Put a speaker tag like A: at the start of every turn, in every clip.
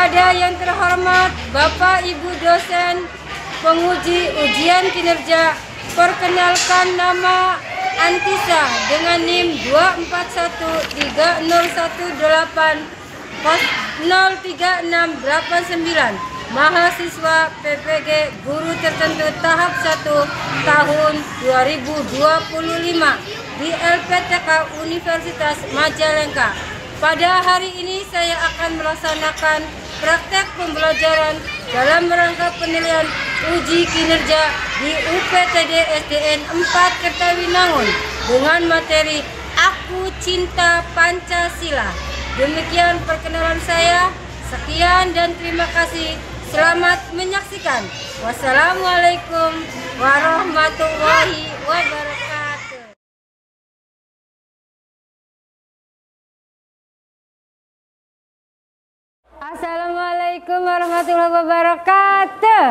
A: Kepada yang terhormat Bapak Ibu dosen penguji ujian kinerja, perkenalkan nama Antisa dengan NIM 241303689, mahasiswa PPG Guru Tertentu tahap 1 tahun 2025 di LPTK Universitas Majalengka. Pada hari ini saya akan melaksanakan praktek pembelajaran dalam rangka penilaian uji kinerja di UPTD SDN 4 Kertawinangun dengan materi Aku Cinta Pancasila. Demikian perkenalan saya. Sekian dan terima kasih. Selamat menyaksikan. Wassalamualaikum warahmatullahi wabarakatuh. Assalamualaikum warahmatullahi wabarakatuh.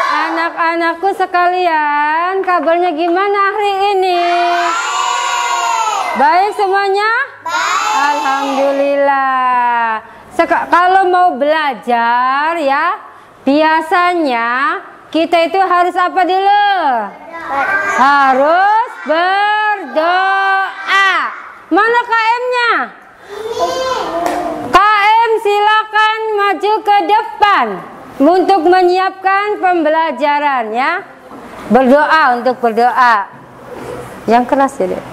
A: Anak-anakku sekalian, kabarnya gimana hari ini? Baik semuanya? Alhamdulillah. Kalau mau belajar ya, biasanya kita itu harus apa dulu? Harus berdoa. Mana KM-nya? KM silakan maju ke depan untuk menyiapkan pembelajaran ya. Berdoa, untuk berdoa. Yang keras ya, Dek.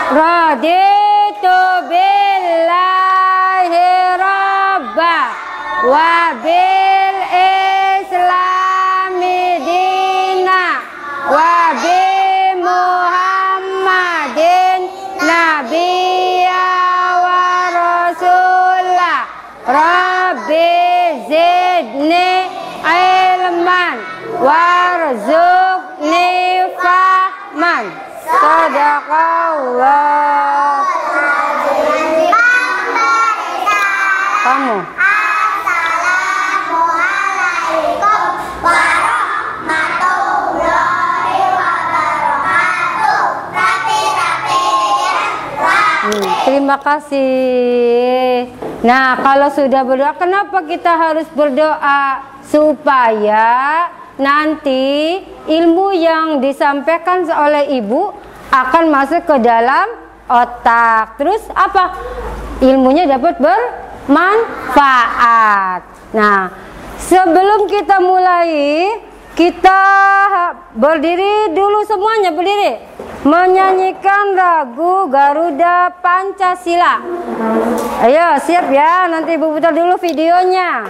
A: Raditu billahi rabba wa bil islami dina wa bi muhammadin nabiyya wa rasulah. Rabbi zidni ilman warzuqni fahman. Sadaqallah. Kamu.
B: Assalamualaikum warahmatullahi wabarakatuh.
A: Terima kasih. Nah, kalau sudah berdoa, kenapa kita harus berdoa? Supaya nanti ilmu yang disampaikan oleh ibu akan masuk ke dalam otak. Terus apa? Ilmunya dapat bermanfaat. Nah, sebelum kita mulai, kita berdiri dulu semuanya, berdiri. Menyanyikan lagu Garuda Pancasila. Ayo, siap ya. Nanti ibu putar dulu videonya.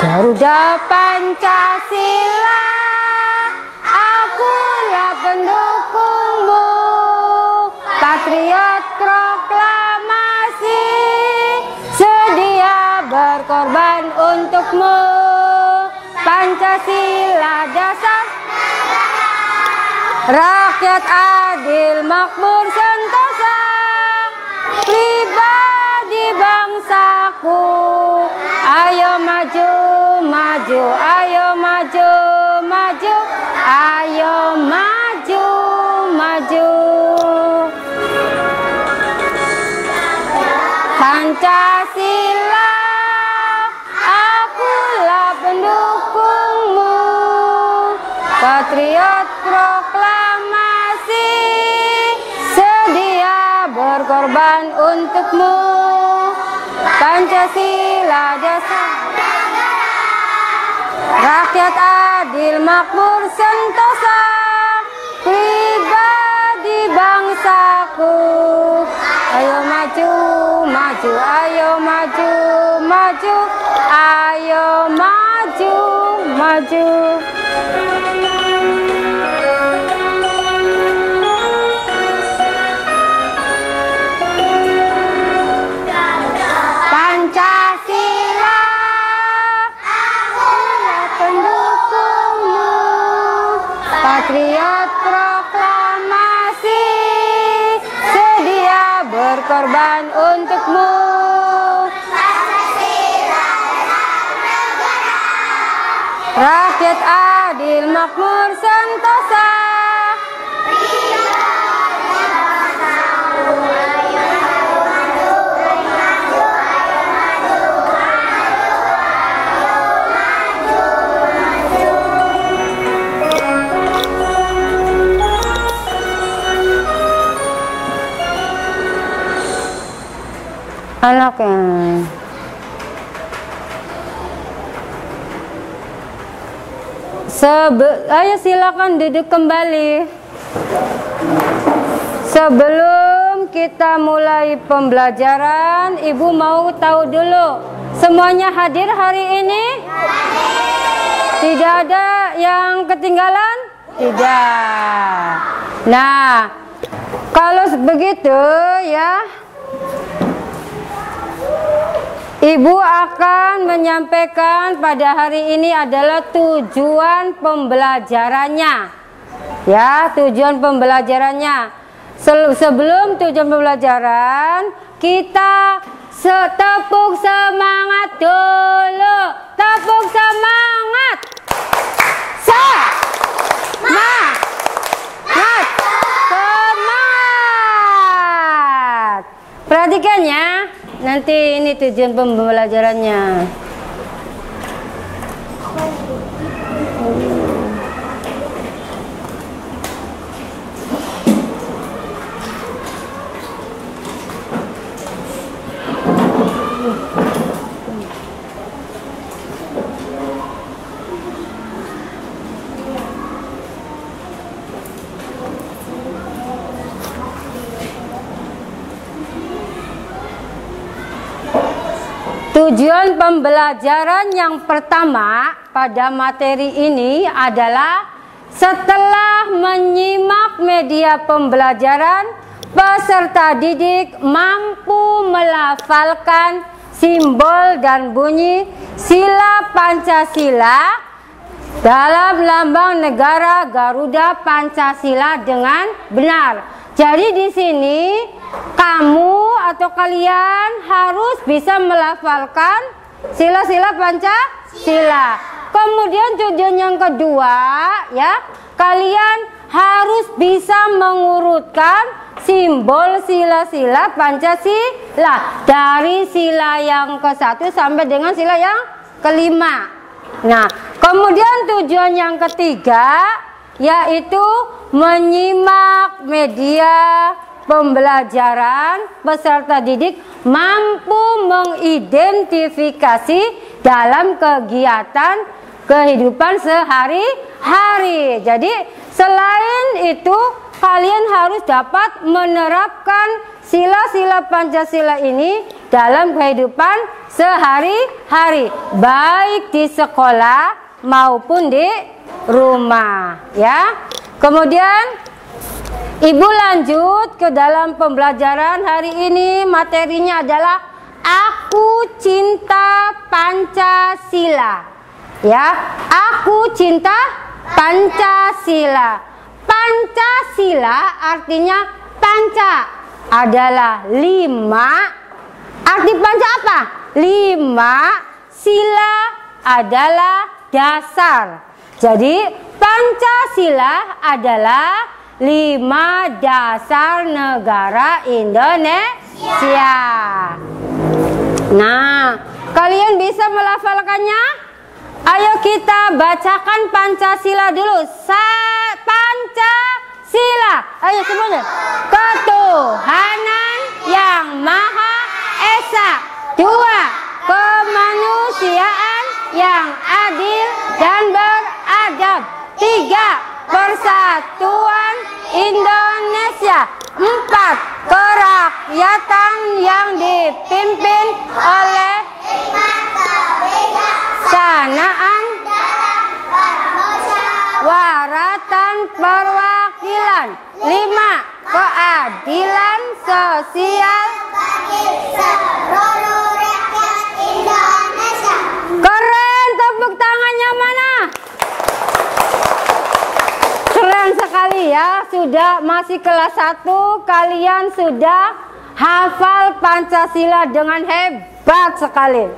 A: Garuda Pancasila, akulah pendukungmu, patriot proklamasi, sedia berkorban untukmu. Pancasila dasar rakyat adil makmur sentosa, pribadi bangsaku. Ayo maju, maju, ayo maju, maju, ayo maju, maju. Pancasila, akulah pendukungmu, patriot proklamasi, sedia berkorban untukmu. Pancasila dasar rakyat adil makmur sentosa, pribadi bangsaku. Ayo maju, maju, ayo maju, maju, ayo maju, maju. Pancasila, akulah pendukungmu, patriot proklamasi, sedia berkorban untukmu. Rakyat adil makmur sentosa, anaknya. Ayo silakan duduk kembali. Sebelum kita mulai pembelajaran, Ibu mau tahu dulu, semuanya hadir hari ini? Tidak ada yang ketinggalan? Tidak. Nah, kalau begitu ya, Ibu akan menyampaikan pada hari ini adalah tujuan pembelajarannya. Ya, tujuan pembelajarannya. Sebelum tujuan pembelajaran, kita tepuk semangat dulu. Tepuk semangat. Semangat. Semangat. Perhatikan ya. Nanti ini tujuan pembelajarannya. Tujuan pembelajaran yang pertama pada materi ini adalah setelah menyimak media pembelajaran, peserta didik mampu melafalkan simbol dan bunyi sila Pancasila dalam lambang negara Garuda Pancasila dengan benar. Jadi di sini kamu atau kalian harus bisa melafalkan sila-sila Pancasila. Kemudian tujuan yang kedua ya, kalian harus bisa mengurutkan simbol sila-sila Pancasila dari sila yang ke-1 sampai dengan sila yang ke-5. Nah, kemudian tujuan yang ketiga yaitu menyimak media pembelajaran, peserta didik mampu mengidentifikasi dalam kegiatan kehidupan sehari-hari. Jadi selain itu kalian harus dapat menerapkan sila-sila Pancasila ini dalam kehidupan sehari-hari, baik di sekolah maupun di rumah ya. Kemudian Ibu lanjut ke dalam pembelajaran hari ini. Materinya adalah Aku Cinta Pancasila. Ya, Aku Cinta Pancasila. Pancasila artinya panca adalah 5. Arti panca apa? 5. Sila adalah dasar. Jadi Pancasila adalah 5 dasar negara Indonesia. Nah, kalian bisa melafalkannya? Ayo kita bacakan Pancasila dulu. Pancasila. Ayo semuanya. Ketuhanan yang Maha Esa, Dua, kemanusiaan yang adil dan beradab. Tiga, persatuan Indonesia. Empat, kerakyatan yang dipimpin oleh kebijaksanaan, waratan perwakilan. Lima, keadilan sosial
B: bagi seluruh rakyat Indonesia.
A: Keren, tepuk tangannya mana? Keren sekali ya, sudah masih kelas 1, kalian sudah hafal Pancasila dengan hebat sekali.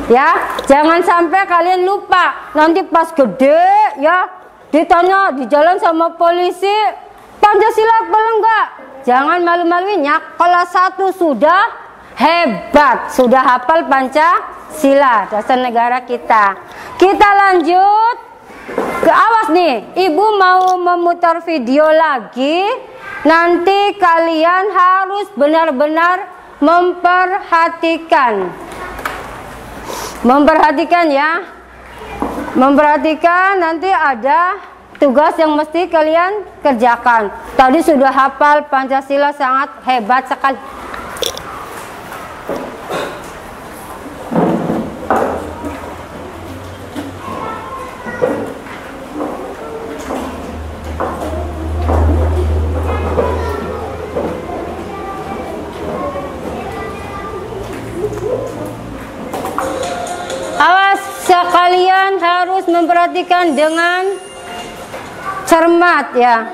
A: Ya, jangan sampai kalian lupa. Nanti pas gede ya, ditanya di jalan sama polisi, Pancasila boleh enggak? Jangan malu-maluinnya, kelas 1 sudah hebat, sudah hafal Pancasila, dasar negara kita. Kita lanjut ke awas nih, ibu mau memutar video lagi. Nanti kalian harus benar-benar memperhatikan ya. Memperhatikan, nanti ada tugas yang mesti kalian kerjakan. Tadi sudah hafal Pancasila, sangat hebat sekali. Awas, sekalian harus memperhatikan dengan cermat ya.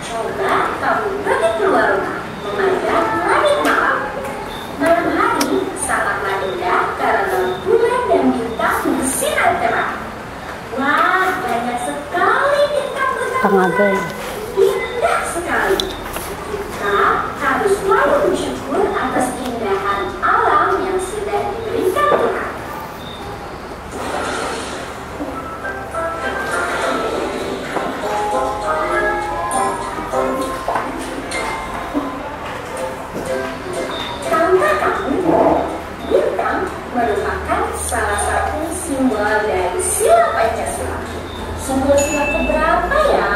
C: Coba kamu pergi keluar rumah memandang langit malam. Malam hari sangat indah karena bulan dan bintang bersinar terang. Wah, banyak sekali bintang-bintang. Indah sekali. Kita harus selalu bersyukur atas keindahan alam yang sudah diberikan Tuhan. Tahukah kamu, bintang merupakan salah satu simbol dari sila Pancasila. Simbol sila keberapa ya?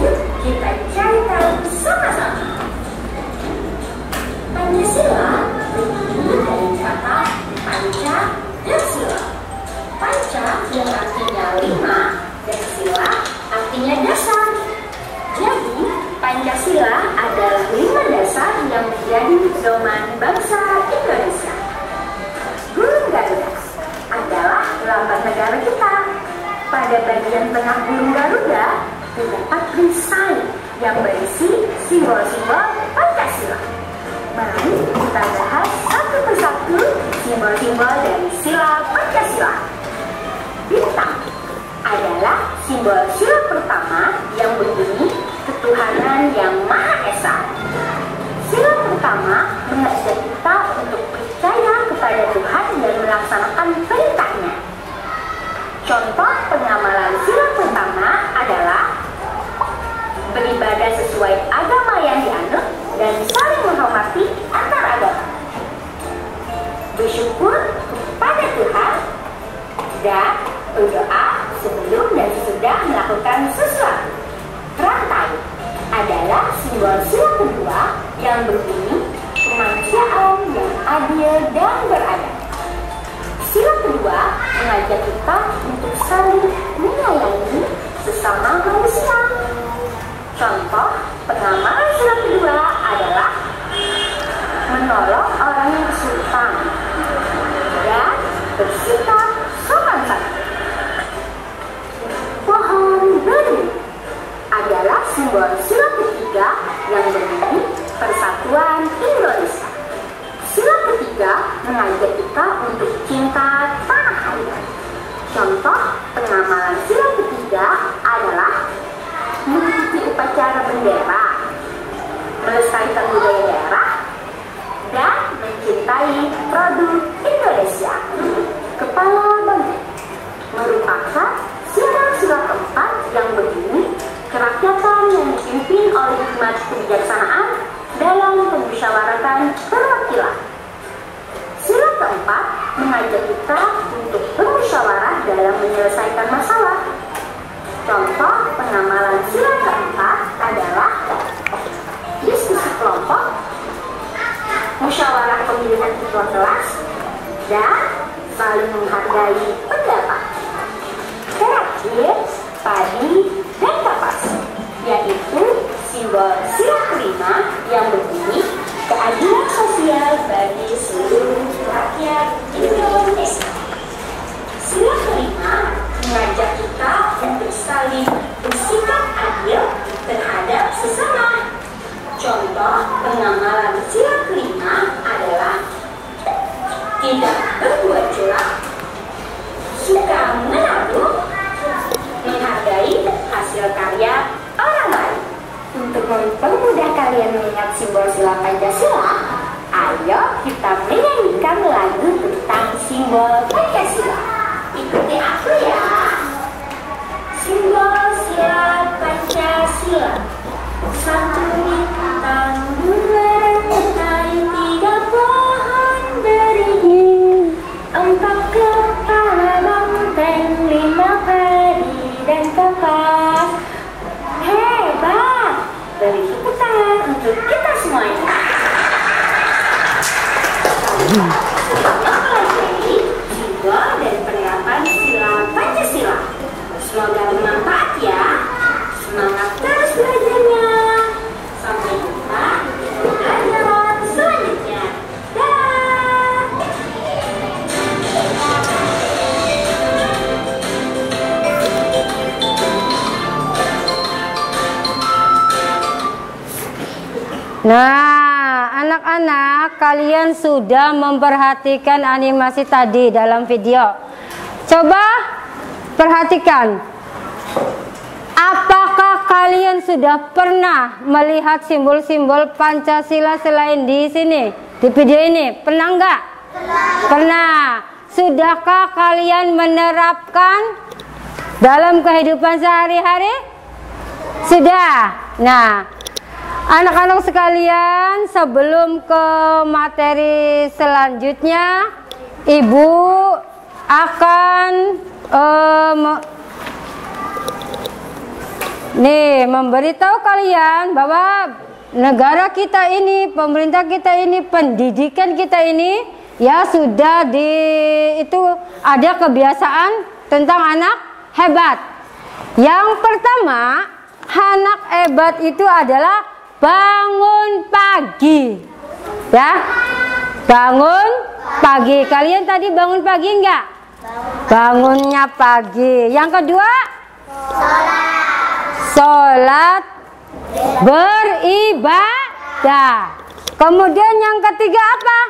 C: Yuk kita cari tahu sama-sama. Pancasila terdiri dari kata panca dan sila. Panca yang artinya 5 dan sila artinya dasar. Jadi Pancasila adalah 5 dasar yang menjadi pedoman bangsa Indonesia. Burung Garuda adalah lambang negara kita. Pada bagian tengah burung Garuda terdapat perisai yang berisi simbol-simbol Pancasila. Mari kita bahas satu persatu simbol-simbol dari sila Pancasila. Bintang adalah simbol sila pertama yang berbunyi ketuhanan yang Maha Esa. Sila pertama mengajak kita untuk percaya kepada Tuhan dan melaksanakan perintahnya. Contoh pengamalan sila pertama adalah beribadah sesuai agama yang dianut dan saling menghormati antar agama, bersyukur kepada Tuhan, dan berdoa sebelum dan sesudah melakukan sesuatu. Rantai adalah simbol sila kedua yang berbunyi kemanusiaan yang adil dan beradab. Sila kedua mengajak kita untuk saling menyayangi sesama manusia. Contoh pengamalan sila kedua adalah menolong orang yang kesulitan dan bersikap sopan santun. Pohon beringin adalah simbol sila ketiga yang berbunyi persatuan Indonesia. Sila ketiga mengajak kita untuk cinta tanah air. Contoh pengamalan sila ketiga adalah mengikuti upacara bendera, melestarikan budaya daerah, dan mencintai produk Indonesia. Kepala Bangsa merupakan sila keempat yang berbunyi kerakyatan yang dipimpin oleh hikmat kebijaksanaan dalam pemusyawaratan perwakilan. Sila keempat mengajak kita untuk bermusyawarah dalam menyelesaikan masalah. Contoh pengamalan sila keempat adalah diskusi kelompok, musyawarah pemilihan ketua kelas, dan saling menghargai pendapat. Terakhir, padi dan kapas, yaitu simbol sila kelima yang berbunyi keadilan sosial bagi seluruh rakyat Indonesia. Sila kelima mengajak kita untuk saling bersikap adil terhadap sesama. Contoh pengamalan sila kelima adalah tidak berbuat curang, suka menabung, menghargai hasil karya orang lain. Untuk mempermudah kalian mengingat simbol sila Pancasila, ayo kita menyanyikan lagu tentang simbol Pancasila. Ikuti aku ya. Simbol sila Pancasila, satu bintang, dua rantai, tiga pohon beringin, empat kepala banteng, lima padi dan kapas. Hebat! Beri tepuk tangan untuk kita semuanya. Mempelajari simbol dan penerapan sila Pancasila. Semoga bermanfaat ya. Semangat terus belajarnya. Sampai jumpa di pelajaran selanjutnya. Dah.
A: Nah, anak-anak, kalian sudah memperhatikan animasi tadi dalam video. Coba perhatikan. Apakah kalian sudah pernah melihat simbol-simbol Pancasila selain di sini, di video ini? Pernah nggak? Pernah. Sudahkah kalian menerapkan dalam kehidupan sehari-hari? Sudah. Nah, anak-anak sekalian, sebelum ke materi selanjutnya, Ibu akan memberitahu kalian bahwa negara kita ini, pemerintah kita ini, pendidikan kita ini ya sudah itu ada kebiasaan tentang anak hebat. Yang pertama, anak hebat itu adalah bangun pagi. Ya. Bangun pagi. Kalian tadi bangun pagi enggak? Bangunnya pagi. Yang kedua? Sholat beribadah. Kemudian yang ketiga apa?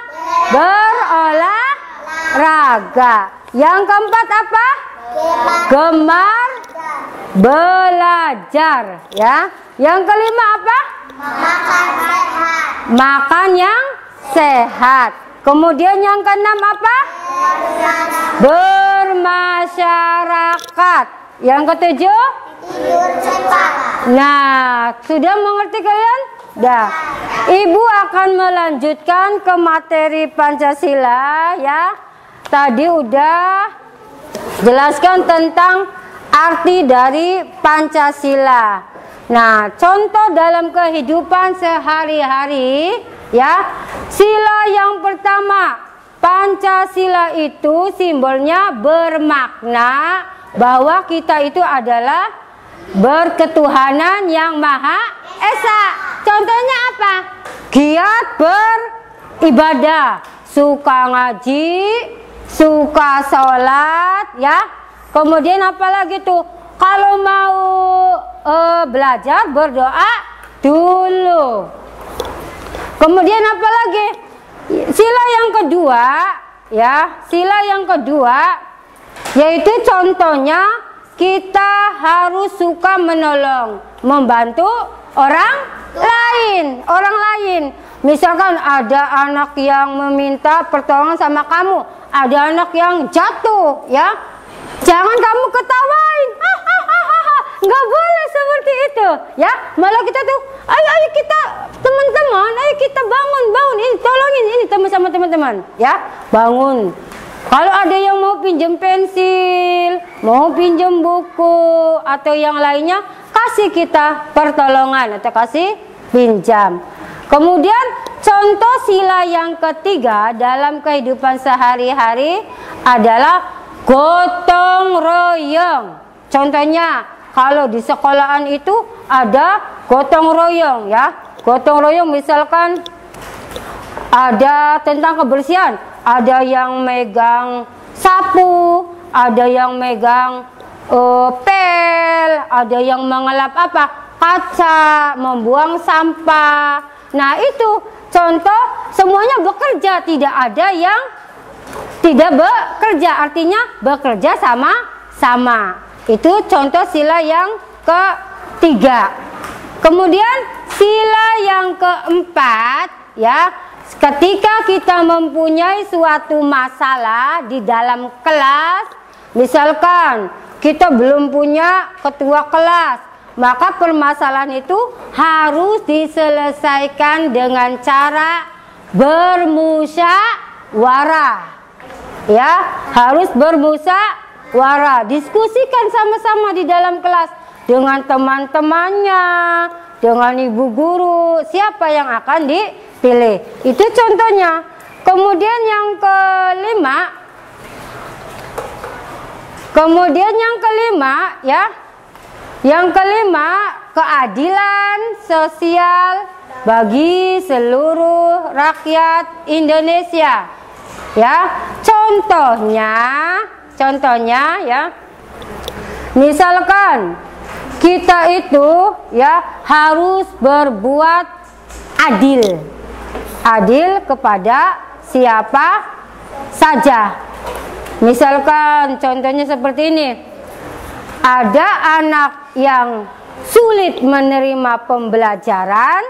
A: Berolahraga. Yang keempat apa? Gemar belajar. Ya. Yang kelima apa? Makan yang sehat. Kemudian yang keenam apa? Bermasyarakat. Yang ketujuh? Nah, sudah mengerti kalian? Dah. Ibu akan melanjutkan ke materi Pancasila ya. Tadi udah jelaskan tentang arti dari Pancasila. Nah, contoh dalam kehidupan sehari-hari ya. Sila yang pertama, Pancasila itu simbolnya bermakna bahwa kita itu adalah berketuhanan yang Maha Esa. Contohnya apa? Giat beribadah, suka ngaji, suka sholat, ya. Kemudian apalagi tuh? Kalau mau belajar berdoa dulu. Kemudian apalagi? Sila yang kedua, ya. Sila yang kedua yaitu contohnya kita harus suka menolong, membantu orang lain. Misalkan ada anak yang meminta pertolongan sama kamu, ada anak yang jatuh, ya. Jangan kamu ketawain. Nggak boleh seperti itu. gitu ya. Malah kita tuh ayo kita teman-teman, ayo kita bangun ini tolongin ini sama teman-teman ya, bangun. Kalau ada yang mau pinjam pensil, mau pinjam buku atau yang lainnya, kasih kita pertolongan atau kasih pinjam. Kemudian contoh sila yang ketiga dalam kehidupan sehari-hari adalah gotong royong. Contohnya kalau di sekolahan itu ada gotong royong ya. Gotong royong misalkan ada tentang kebersihan. Ada yang megang sapu, ada yang megang pel, ada yang mengelap kaca, membuang sampah. Nah itu contoh semuanya bekerja, tidak ada yang tidak bekerja, artinya bekerja sama-sama. Itu contoh sila yang ketiga. Kemudian sila yang keempat ya, ketika kita mempunyai suatu masalah di dalam kelas, misalkan kita belum punya ketua kelas, maka permasalahan itu harus diselesaikan dengan cara bermusyawarah. Ya, harus bermusyawarah, diskusikan sama-sama di dalam kelas dengan teman-temannya, dengan ibu guru, siapa yang akan dipilih. Itu contohnya. Kemudian yang kelima ya. Yang kelima, keadilan sosial bagi seluruh rakyat Indonesia. Ya, contohnya ya. Misalkan kita itu ya harus berbuat adil. Adil kepada siapa saja. Misalkan contohnya seperti ini. Ada anak yang sulit menerima pembelajaran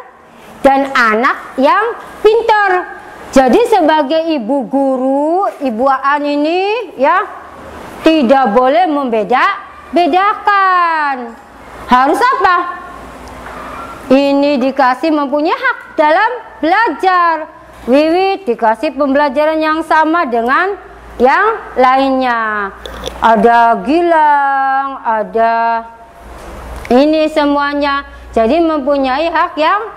A: dan anak yang pintar. Jadi sebagai ibu guru, Ibu Aan ini ya tidak boleh membedakan. Harus apa? Ini dikasih mempunyai hak dalam belajar. Wiwi dikasih pembelajaran yang sama dengan yang lainnya. Ada Gilang, ada ini semuanya. Jadi mempunyai hak yang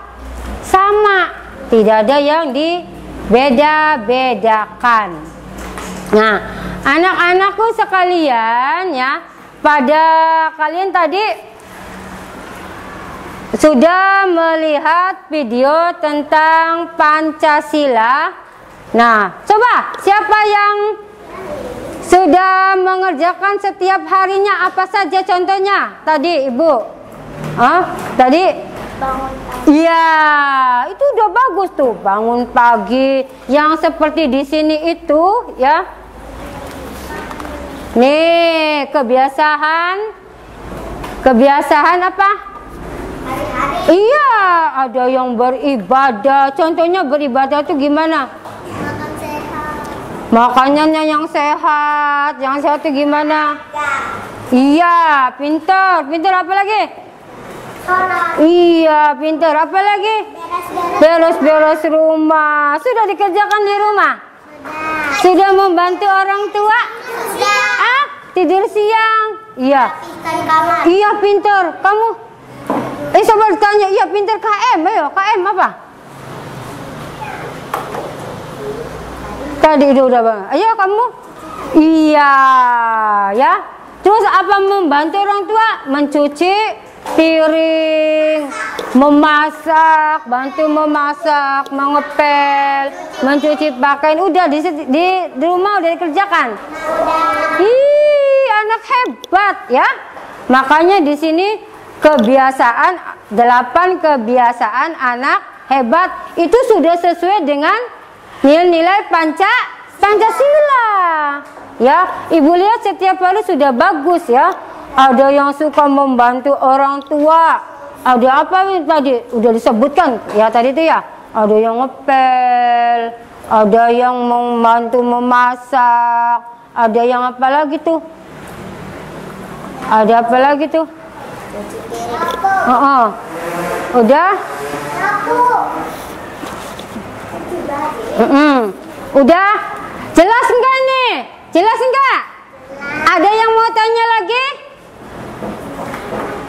A: sama. Tidak ada yang dibeda-bedakan. Nah, anak-anakku sekalian ya, pada kalian tadi sudah melihat video tentang Pancasila. Nah, coba siapa yang sudah mengerjakan setiap harinya apa saja contohnya? Tadi Ibu, tadi iya, itu udah bagus tuh. Bangun pagi, yang seperti di sini itu ya. Nih, kebiasaan apa? Hari-hari. Iya, ada yang beribadah. Contohnya beribadah itu gimana?
B: Makan sehat.
A: Makanannya yang sehat. Yang sehat itu gimana? Iya, pintar. Pintar apa lagi?
B: Sholat.
A: Iya, pintar. Apa lagi? Beres-beres rumah. Sudah dikerjakan di rumah? Sudah membantu orang tua?
B: Sudah.
A: Tidur siang? Iya.
B: Rapikan kamar.
A: Iya, pintar. Kamu? Coba tanya. Iya, pintar. KM. Ayo, KM apa? Tadi udah bang. Ayo kamu. Iya, ya. Terus apa membantu orang tua? Mencuci piring, memasak, bantu memasak, mengepel, mencuci pakaian. Udah di rumah udah dikerjakan. Ih, anak hebat ya. Makanya di sini kebiasaan 8 kebiasaan anak hebat itu sudah sesuai dengan nilai-nilai Pancasila. Ya, Ibu lihat setiap hari sudah bagus ya. Ada yang suka membantu orang tua. Ada apa tadi? Udah disebutkan ya tadi itu ya. Ada yang ngepel, ada yang membantu memasak, ada yang apa lagi tuh? Ada apa lagi tuh? Udah? Udah? Jelas enggak nih? Jelas enggak? Ada yang mau tanya lagi?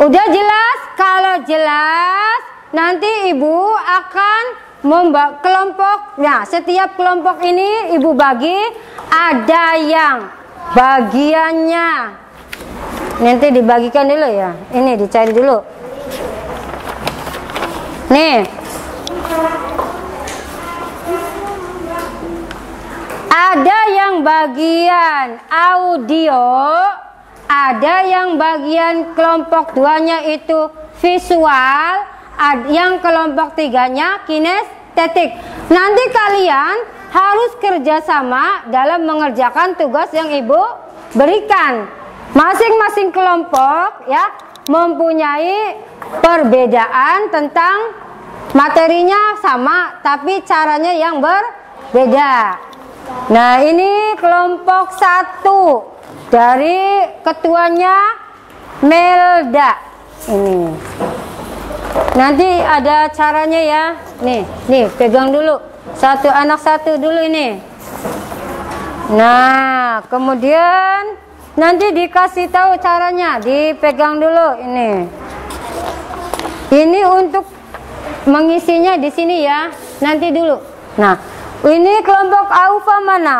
A: Udah jelas? Kalau jelas, nanti ibu akan membuat kelompok. Nah, setiap kelompok ini ibu bagi. Ada yang bagiannya nanti dibagikan dulu ya. Ini dicari dulu. Nih. Ada yang bagian audio, ada yang bagian kelompok 2-nya itu visual, yang kelompok 3-nya kinestetik. Nanti kalian harus kerjasama dalam mengerjakan tugas yang ibu berikan. Masing-masing kelompok ya mempunyai perbedaan tentang materinya sama, tapi caranya yang berbeda. Nah, ini kelompok 1 dari ketuanya Melda. Ini. Nanti ada caranya ya. Nih, pegang dulu. Satu anak satu dulu ini. Nah, kemudian nanti dikasih tahu caranya. Dipegang dulu ini. Ini untuk mengisinya di sini ya. Nanti dulu. Nah, ini kelompok Aufa mana?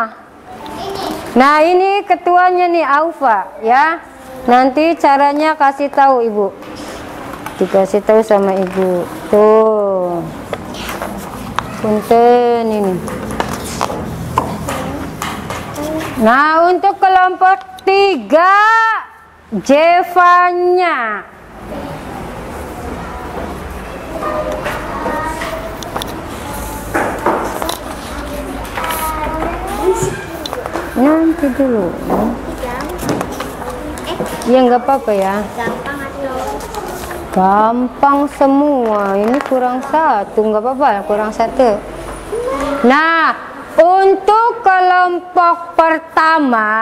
A: Nah, ini ketuanya nih Aufa ya. Nanti caranya kasih tahu ibu. Dikasih tahu sama ibu. Tuh. Punten ini. Nah, untuk kelompok 3 Jevanya. Nanti dulu. Ya nggak apa-apa ya. Gampang semua. Ini kurang 1, nggak apa-apa. Kurang 1. Nah, untuk kelompok pertama,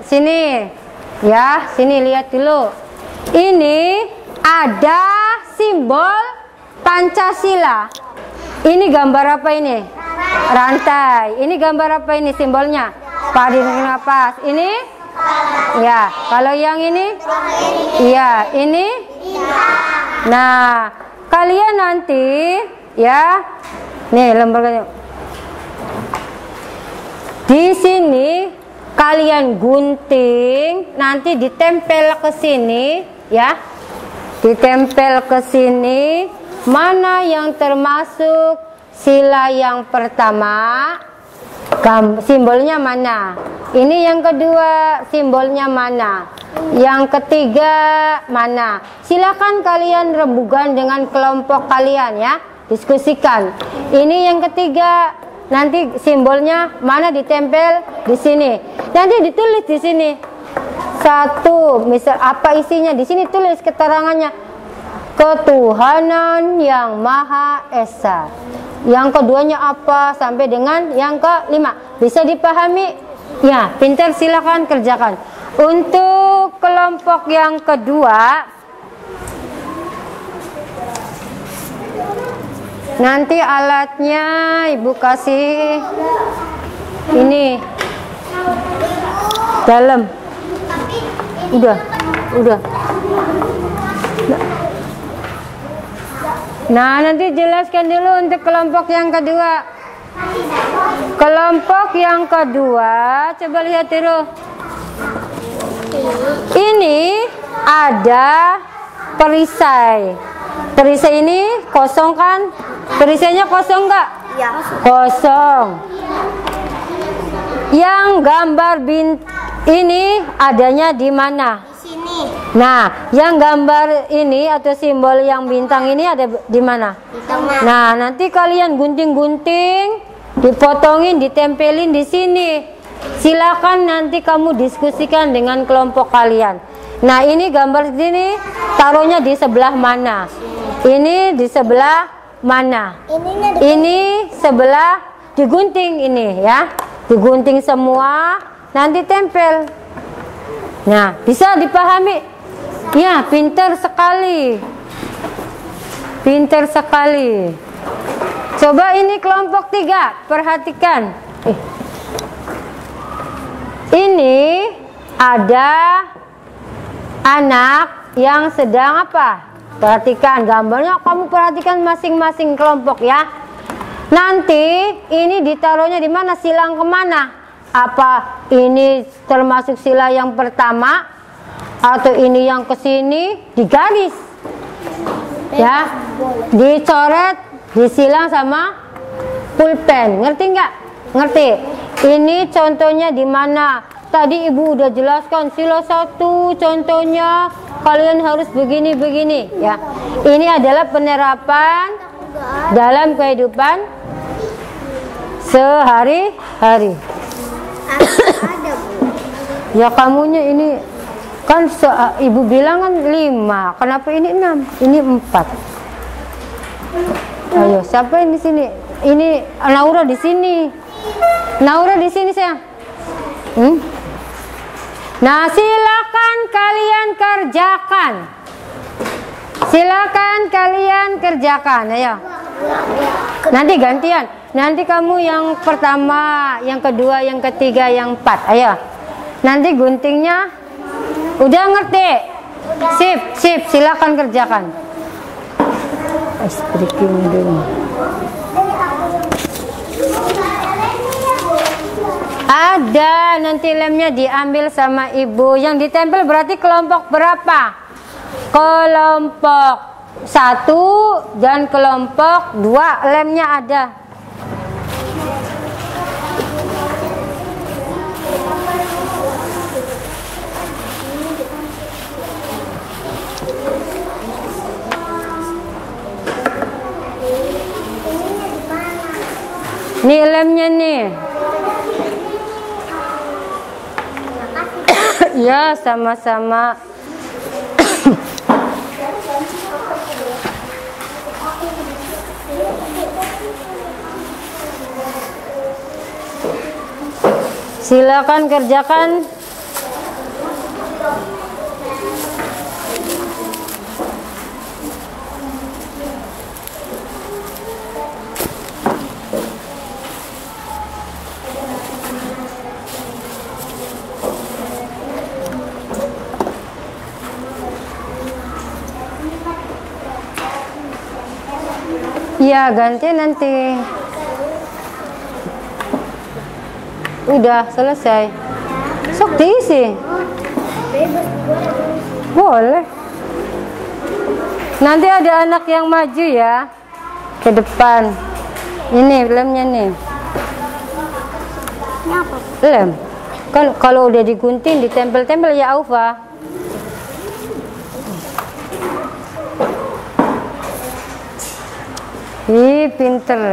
A: sini ya, sini lihat dulu. Ini ada simbol Pancasila. Ini gambar apa ini? Rantai. Ini gambar apa ini simbolnya? Padi napas. Ini? Ya. Kalau yang ini? Iya. Ini? Nah, kalian nanti ya. Nih lembaga. Di sini kalian gunting, nanti ditempel ke sini ya. Ditempel ke sini. Mana yang termasuk sila yang pertama? Simbolnya mana? Ini yang kedua, simbolnya mana? Yang ketiga mana? Silakan kalian rembukan dengan kelompok kalian ya. Diskusikan. Ini yang ketiga, nanti simbolnya mana ditempel di sini. Nanti ditulis di sini. 1, misal apa isinya? Di sini tulis keterangannya. Ketuhanan yang Maha Esa. Yang keduanya apa sampai dengan yang kelima. Bisa dipahami? Ya, pintar, silakan kerjakan. Untuk kelompok yang kedua, nanti alatnya ibu kasih ini dalam. Udah. Nah, nanti jelaskan dulu untuk kelompok yang kedua. Kelompok yang kedua, coba lihat dulu. Ini ada perisai. Perisai ini kosong kan? Perisainya kosong nggak?
B: Iya.
A: Kosong. Yang gambar ini adanya di mana?
B: Sini.
A: Nah, yang gambar ini atau simbol yang bintang ini ada di mana?
B: Di tengah.
A: Nah, nanti kalian gunting-gunting, dipotongin, ditempelin di sini. Silakan nanti kamu diskusikan dengan kelompok kalian. Nah, ini gambar sini taruhnya di sebelah mana? Ini di sebelah mana? Ini sebelah digunting ini ya. Digunting semua, nanti tempel. Nah, bisa dipahami? Ya, pintar sekali. Pintar sekali. Coba ini kelompok 3, perhatikan. Ini ada anak yang sedang apa? Perhatikan gambarnya, kamu perhatikan masing-masing kelompok ya. Nanti ini ditaruhnya di mana? Silang kemana? Apa ini termasuk sila yang pertama atau ini yang kesini? Digaris ya, dicoret, disilang sama pulpen. Ngerti nggak? Ngerti. Ini contohnya di mana? Tadi ibu udah jelaskan sila 1 contohnya kalian harus begini ya. Ini adalah penerapan dalam kehidupan sehari-hari. Ya kamunya ini kan ibu bilang kan 5, kenapa ini 6? Ini 4. Ayo, siapa yang di sini? Ini Naura di sini. Naura di sini sayang. Nah, silakan kalian kerjakan. Silakan kalian kerjakan, ayo. Nanti gantian. Nanti kamu yang pertama, yang kedua, yang ketiga, yang 4. Ayo. Nanti guntingnya udah ngerti? Sip, silakan kerjakan. Breaking dulu. Ada, nanti lemnya diambil sama ibu. Yang ditempel berarti kelompok berapa? Kelompok 1 dan kelompok 2 lemnya ada. Nih lemnya nih. Ya, sama-sama. Silakan kerjakan. Ya, ganti nanti. Udah selesai. Sok diisi. Boleh. Nanti ada anak yang maju ya ke depan. Ini lemnya nih. Lem. Kan kalau udah digunting, ditempel-tempel ya Aufa. Ih, pinter.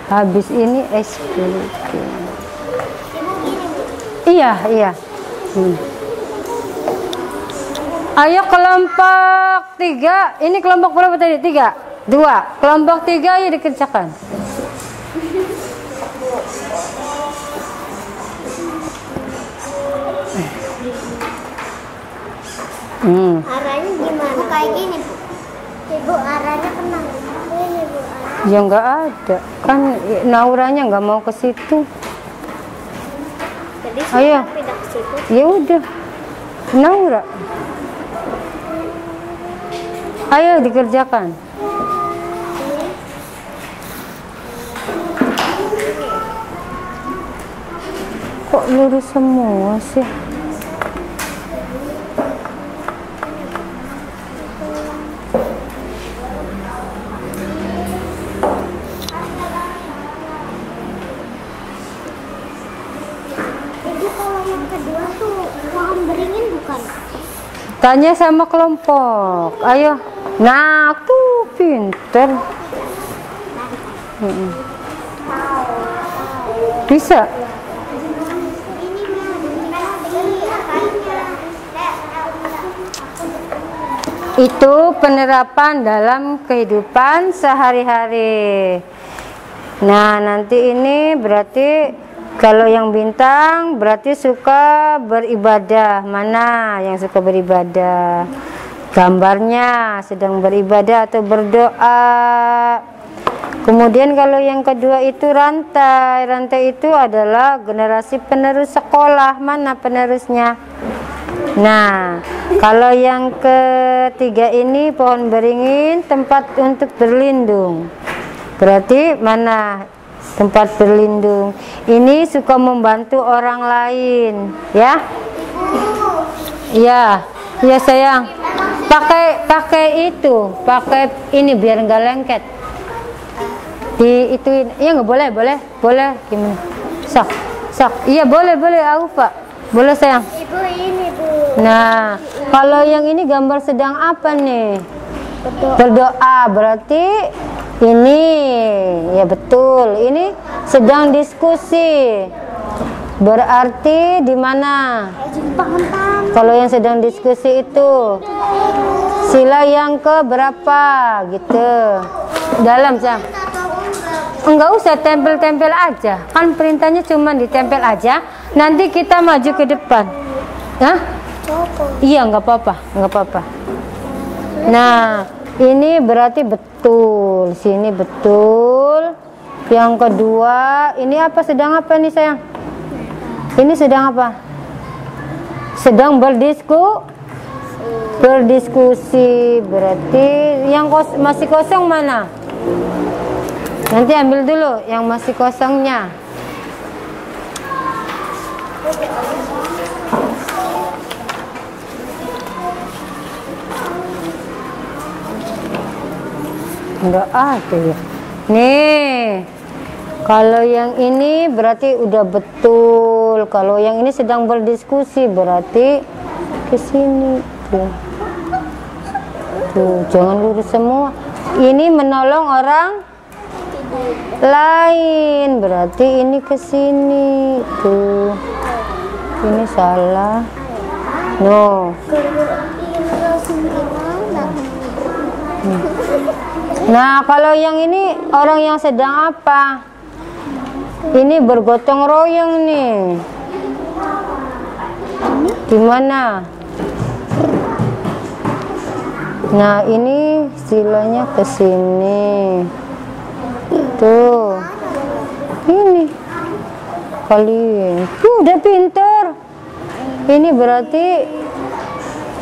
A: Habis ini es krim. Iya. Ayo kelompok 3. Ini kelompok berapa tadi? 3. 2. Kelompok 3 ayo dikerjakan.
B: Arahnya gimana? Kayak gini, Bu. Ibu, arahnya kemana? Ini, Bu.
A: Ya nggak ada. Kan Nauranya nggak mau ke situ.
B: Jadi
A: ayo.
B: pindah ke situ.
A: Ya udah. Naura. Ayo dikerjakan. Kok lurus semua sih? Tanya sama kelompok. Ayo. Nah, tuh pinter. Bisa. Itu penerapan dalam kehidupan sehari-hari. Nah, nanti ini berarti Kalau yang bintang berarti suka beribadah. Mana yang suka beribadah? Gambarnya sedang beribadah atau berdoa. Kemudian kalau yang kedua itu rantai. Rantai itu adalah generasi penerus sekolah. Mana penerusnya? Nah, kalau yang ketiga ini pohon beringin, tempat untuk berlindung. Berarti mana tempat berlindung? Ini suka membantu orang lain, ya? Iya, iya sayang. Pakai itu, pakai ini biar nggak lengket. Di ituin, iya nggak boleh, boleh gimana? Sok, iya boleh, aku Pak, boleh sayang.
B: Ibu ini Bu.
A: Nah, kalau yang ini gambar sedang apa nih? Berdoa, berarti ini ya betul. Ini sedang diskusi. Berarti di mana? Kalau yang sedang diskusi itu sila yang ke berapa gitu. Dalam sayang. Enggak usah tempel-tempel aja. Kan perintahnya cuma ditempel aja. Nanti kita maju ke depan. Hah? Iya, nggak apa-apa. Nah, ini berarti betul. Sini betul. Yang kedua, ini apa? Sedang apa nih sayang? Ini sedang apa? Sedang berdiskusi. Berarti yang masih kosong mana? Nanti ambil dulu yang masih kosongnya. Enggak ada ya. Nih, kalau yang ini berarti udah betul. Kalau yang ini sedang berdiskusi berarti ke sini tuh. Tuh, jangan lurus semua. Ini menolong orang lain, berarti ini ke sini tuh. Ini salah. No. Nah, kalau yang ini orang yang sedang apa? Ini bergotong royong nih. Gimana? Nah, ini silanya ke sini. Tuh. Ini. Kalian. Udah pinter. Ini berarti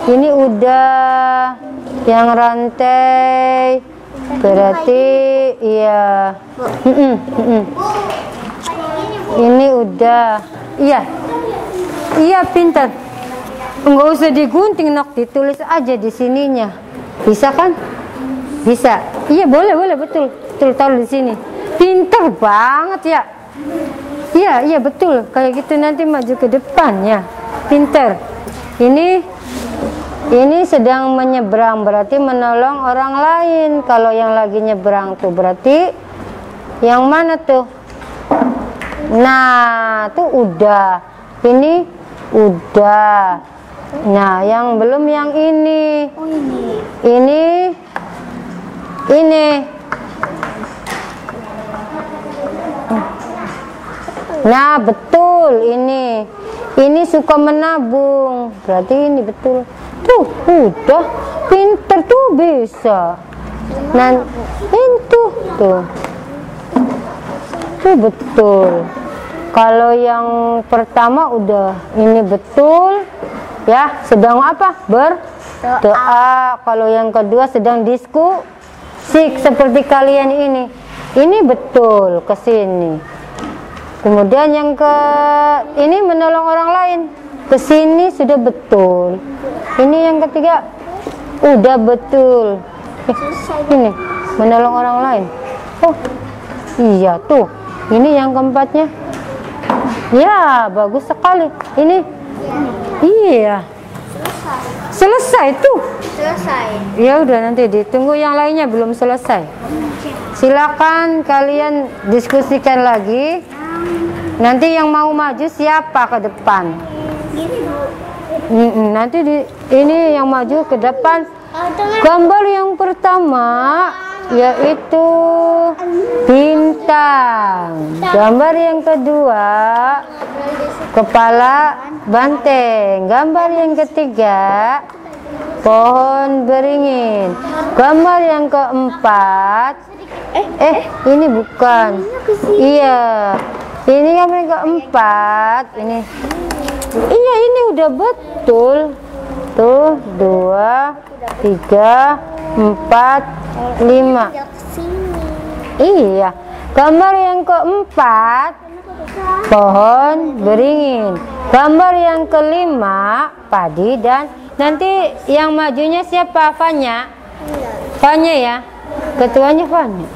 A: ini udah yang rantai. Berarti iya. Ini udah. Iya pintar. Enggak usah digunting, nok, ditulis aja di sininya. Bisa kan? Bisa. Iya boleh betul taruh di sini. Pintar banget ya. Iya betul. Kayak gitu nanti maju ke depan ya. Pintar. Ini sedang menyeberang, berarti menolong orang lain. Kalau yang lagi nyeberang tuh berarti yang mana tuh? Nah, tuh udah. Ini udah. Nah, yang belum yang ini. Ini. Nah, betul ini. Ini suka menabung. Berarti ini betul. Tuh, udah pinter tuh bisa. Nah, itu tuh. Tuh betul. Kalau yang pertama udah ini betul. Ya, sedang apa? Berdoa. Kalau yang kedua sedang diskusi seperti kalian ini. Ini betul ke sini. Kemudian yang ini menolong orang lain. Ke sini sudah betul. Ini yang ketiga udah betul. Ini menolong orang lain. Oh, iya tuh. Ini yang keempatnya. Ya, bagus sekali. Ini. Iya. Selesai tuh. Ya udah, nanti ditunggu yang lainnya belum selesai. Silakan kalian diskusikan lagi. Nanti yang mau maju siapa ke depan? Nanti ini yang maju ke depan. Gambar yang pertama yaitu bintang. bintang. Gambar yang kedua, kepala banteng. Gambar yang ketiga, pohon beringin. Gambar yang keempat, ini bukan. Iya, ini gambar yang keempat. Ini, iya ini udah betul. Tuh 2, 3, 4, 5. Iya. Gambar yang keempat, pohon beringin. Gambar yang kelima, padi. Dan nanti yang majunya siapa? Fanya. Fanya ya. Ketuanya Fanya.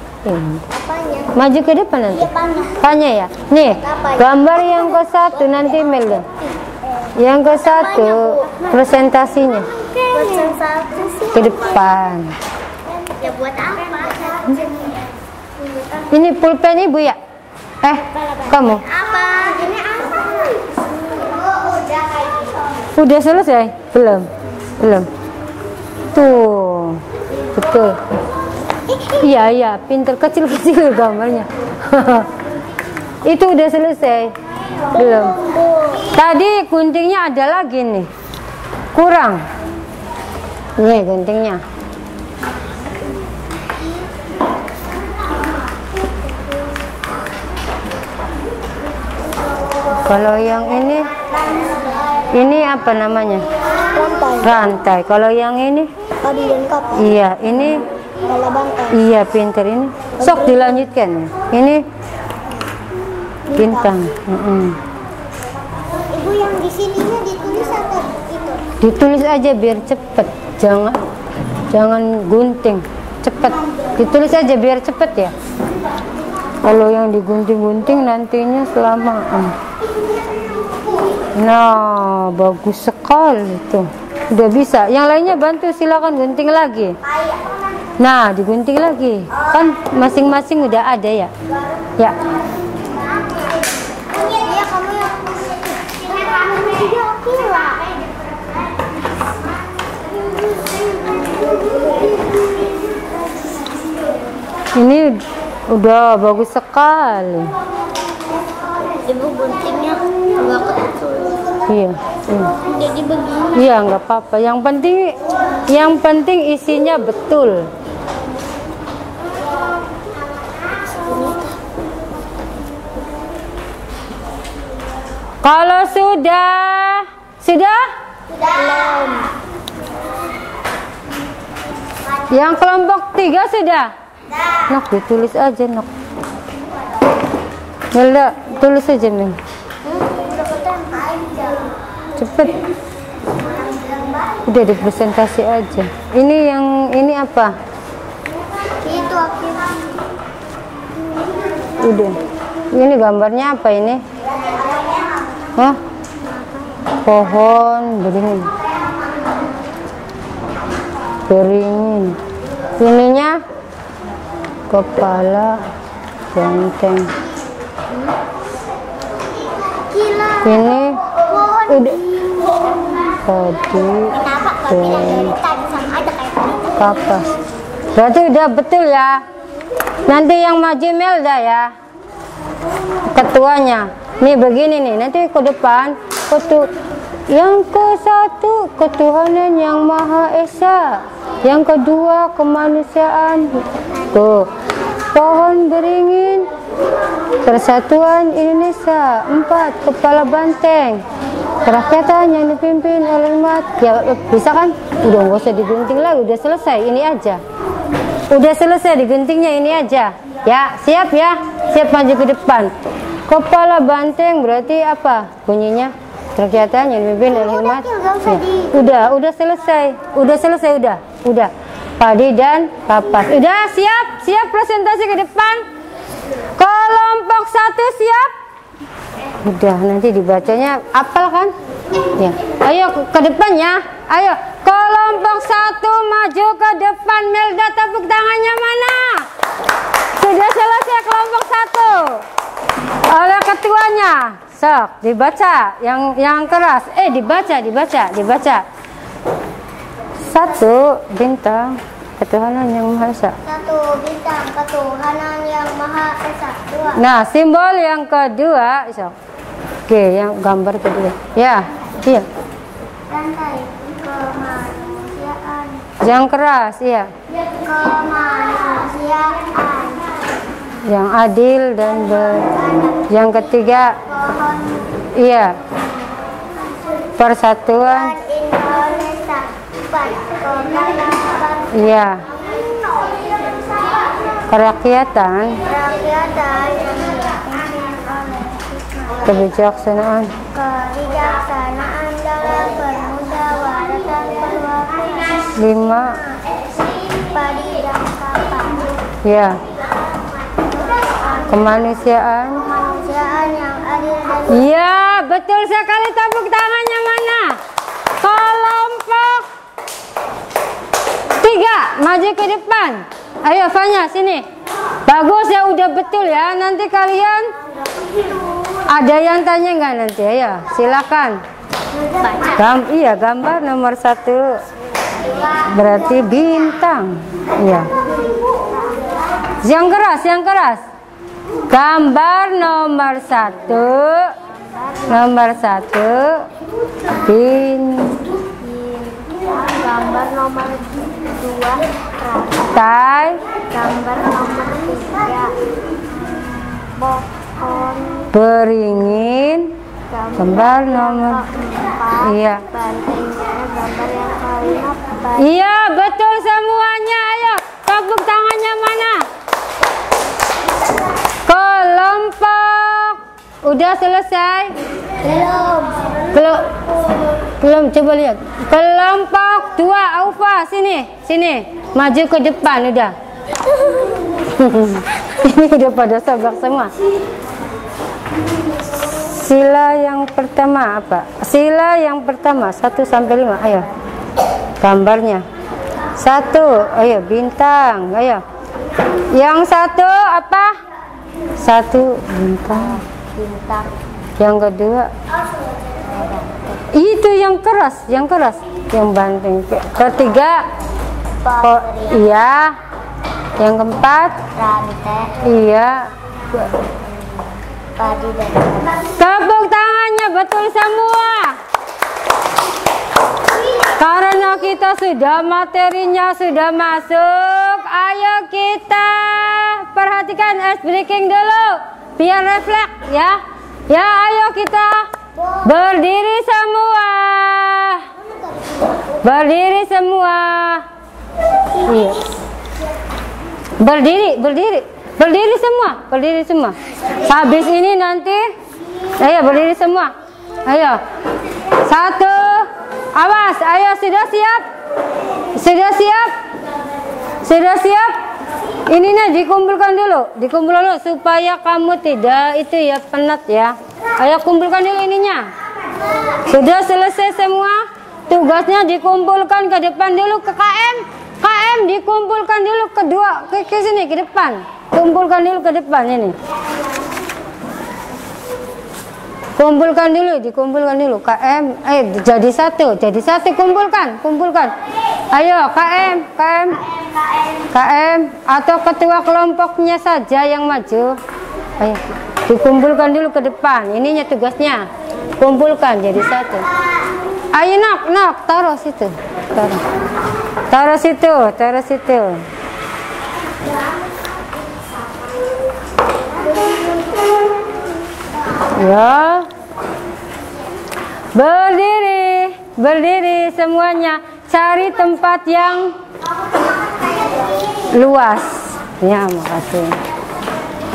A: Maju ke depan nanti. Fanya ya. Nih, gambar yang ke satu nanti Melda. Yang ke satu presentasinya ke depan.
B: Ya buat apa?
A: Ini pulpen ibu ya? Kamu?
B: Apa? Ini apa? Udah kayak gitu.
A: Udah selesai? Belum? Belum. Tuh, betul. Iya, pinter, kecil-kecil gambarnya. Itu udah selesai? Belum. Tadi guntingnya ada lagi nih. Kurang. Nih guntingnya. Kalau yang ini apa namanya? Rantai. Kalau yang ini? Iya, ini. Iya, pinter ini. Sok dilanjutkan. Ini bintang.
B: Ibu yang di sininya ditulis atau itu?
A: Ditulis aja biar cepet. Jangan gunting. Cepet. Ditulis aja biar cepet ya. Kalau yang digunting-gunting nantinya kelamaan. Nah, bagus sekali tuh. Udah bisa. Yang lainnya bantu, silakan gunting lagi. Nah, digunting lagi. Kan masing-masing udah ada ya. Ya.
B: Iya, kamu yang
A: Ini udah bagus sekali.
B: Ibu guntingnya nggak ketul.
A: Iya.
B: Jadi begini.
A: Iya, nggak apa-apa. Yang penting isinya betul. Kalau sudah? Belum. Yang kelompok 3 sudah? Nok, ditulis aja, Nok. Melda, tulis aja, Mel. Cepet. Udah dipresentasi aja. Ini apa?
B: Itu akhirnya.
A: Udah. Ini gambarnya apa ini? Hah? Pohon beringin. Ininya kepala banteng. Ini udah tadi kapas. Berarti udah betul ya. Nanti yang maju Melda ya, ketuanya. Nih begini nih, nanti ke depan yang ke satu ketuhanan yang Maha Esa, yang kedua kemanusiaan. Tuh, pohon beringin, Persatuan Indonesia. 4, kepala banteng, kerakyatan yang dipimpin oleh umat. Ya bisa kan? Udah nggak usah digunting lagi, udah selesai. Ini aja. Udah selesai diguntingnya, ini aja. Ya, siap ya? Siap maju ke depan. Kepala banteng berarti apa bunyinya? Kerakyatan yang dipimpin oleh umat. Ya. Udah selesai. Udah. Padi dan kapas. Udah siap presentasi ke depan. Kelompok 1 siap? Udah, nanti dibacanya apal kan? Ya. Ayo ke depan ya. Ayo, kelompok 1 maju ke depan. Melda, tepuk tangannya mana? Sudah selesai kelompok 1. Oleh ketuanya. Sok, dibaca yang keras. Dibaca. 1 bintang, ketuhanan yang Maha Esa.
B: 1. Bintang ketuhanan yang Maha Esa. 2.
A: Nah, simbol yang kedua, oke, yang gambar kedua. Ya, iya.
B: Rantai kemanusiaan.
A: Yang keras, iya.
B: Kemanusiaan.
A: Yang adil dan yang ketiga,
B: Pohon
A: iya. Persatuan,
B: Indonesia. 4. Kedaulatan.
A: iya. Kerakyatan,
B: Kerakyatan yang dipimpin oleh hikmah.
A: kebijaksanaan,
B: Kebijaksanaan dalam permusyawaratan perwakilan.
A: 5,
B: Padi dan kapan.
A: ya. Kemanusiaan.
B: Kemanusiaan yang adil dan
A: Iya, betul sekali. Tepuk tangannya mana? Kelompok 3, maju ke depan. Ayo Fanya, sini. Bagus ya, udah betul ya. Nanti kalian ada yang tanya nggak nanti? Ayo, silakan. Iya, gambar nomor 1 berarti bintang. Iya. Yang keras, yang keras. Gambar nomor 1, nomor 1,
B: gambar nomor 2
A: rantai,
B: gambar nomor 3 pohon,
A: beringin, gambar nomor,
B: 4
A: iya.
B: bantainya gambar yang kelima.
A: Iya, betul semuanya. Ayo, tepuk tangannya mana? Kelompok udah selesai? Belum, coba lihat. Kelompok 2, Aufa, sini, maju ke depan udah. Ini udah pada sabar semua. Sila yang pertama apa? Sila yang pertama 1 sampai 5. Ayo. Gambarnya. 1, ayo bintang, ayo. Yang 1 apa? 1 bintang. Yang kedua itu yang keras, yang banting. Ketiga, iya. Yang keempat,
B: Rantai,
A: iya.
B: padi dan
A: Tepuk tangannya, betul semua. Karena kita sudah materinya sudah masuk, ayo kita perhatikan ice breaking dulu biar refleks ya. Ya, ayo kita berdiri semua. Berdiri semua. Iya. Berdiri semua. Habis ini nanti ayo berdiri semua. Ayo. 1. Awas, ayo sudah siap? Sudah siap? Ininya dikumpulkan dulu supaya kamu tidak itu ya penat ya. Ayo kumpulkan dulu ininya. Sudah selesai semua? Tugasnya dikumpulkan ke depan dulu ke KM. KM dikumpulkan dulu ke sini ke depan. Kumpulkan dulu ke depan ini. Kumpulkan dulu KM. Jadi satu kumpulkan. Ayo KM atau ketua kelompoknya saja yang maju. Ayo dikumpulkan dulu ke depan. Ininya tugasnya. Kumpulkan jadi satu. Ayo nak taruh situ. Taruh situ. Ya. Berdiri semuanya. Cari tempat yang luas. Ya, makasih.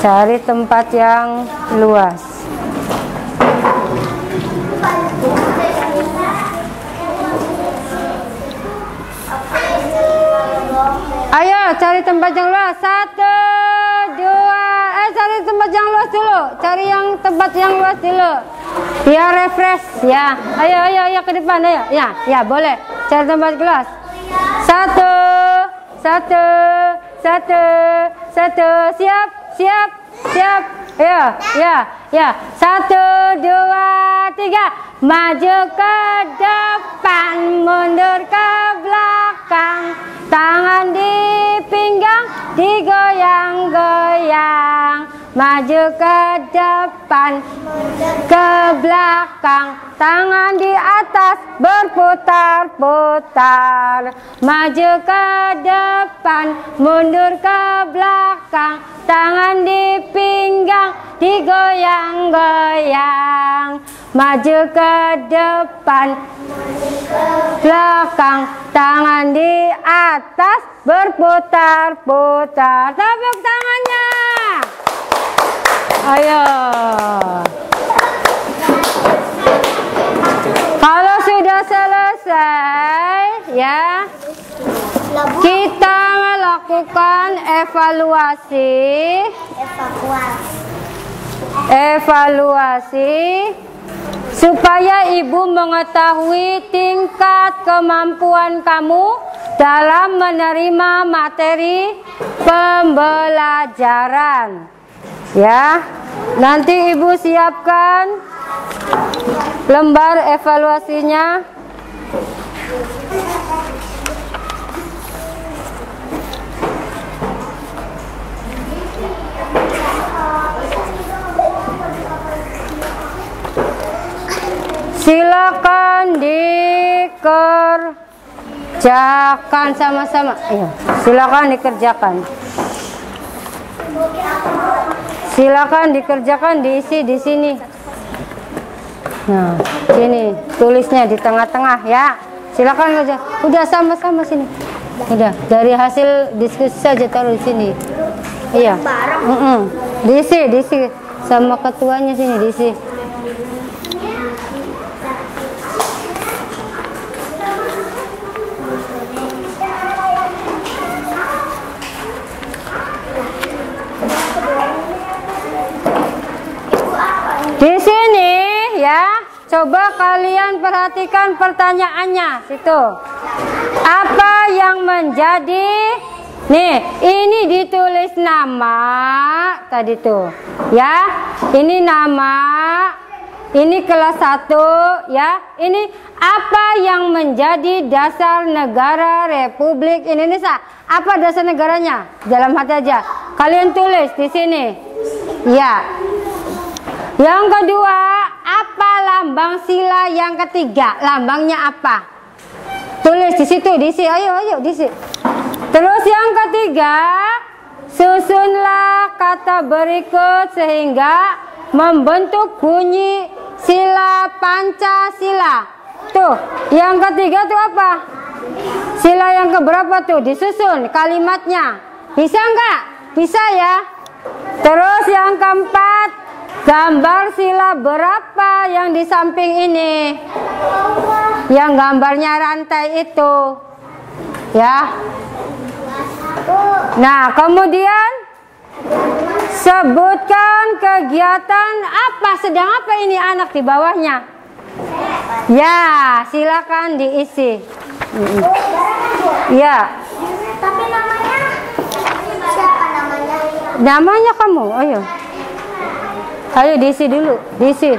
A: Cari tempat yang luas. Ayo cari tempat yang luas. 1, 2. Cari tempat yang luas dulu. Cari tempat yang luas dulu. Biar refresh ya. Ayo ke depan ayo. Ya boleh. Cari tempat luas. 1. Siap. Ya. 1, 2, 3. Maju ke depan, mundur ke belakang. Tangan di pinggang, digoyang-goyang. Maju ke depan, ke belakang, tangan di atas berputar-putar. Maju ke depan, mundur ke belakang, tangan di pinggang, digoyang-goyang. Maju ke depan, belakang, tangan di atas berputar-putar. Tepuk tangannya. Ayo. Kalau sudah selesai, ya, kita melakukan evaluasi supaya ibu mengetahui tingkat kemampuan kamu dalam menerima materi pembelajaran. Ya, nanti ibu siapkan lembar evaluasinya. Silakan dikerjakan sama-sama. Iya, silakan dikerjakan. Silakan dikerjakan, diisi di sini. Nah, sini tulisnya di tengah-tengah ya. Silakan kerja. Udah sama-sama sini. Udah, dari hasil diskusi saja taruh di sini. Iya. Diisi sama ketuanya sini diisi. Di sini ya, coba kalian perhatikan pertanyaannya situ. Apa yang menjadi, nih, ini ditulis nama tadi tuh, ya. Ini nama, ini kelas 1 ya. Ini apa yang menjadi dasar negara Republik Indonesia? Apa dasar negaranya? Dalam hati aja. Kalian tulis di sini. Ya. Yang kedua, apa lambang sila yang ketiga? Lambangnya apa? Tulis di situ, diisi. Ayo, diisi. Terus yang ketiga, susunlah kata berikut sehingga membentuk bunyi sila Pancasila. Tuh, yang ketiga tuh apa? Sila yang keberapa tuh? Disusun kalimatnya. Bisa nggak? Bisa ya. Terus yang keempat, gambar sila berapa yang di samping ini? Yang gambarnya rantai itu. Ya. Nah, kemudian sebutkan kegiatan apa, sedang apa ini anak di bawahnya? Ya, silakan diisi. Ya.
B: Tapi namanya siapa namanya?
A: Namanya kamu, ayo. Ayo diisi dulu, diisi.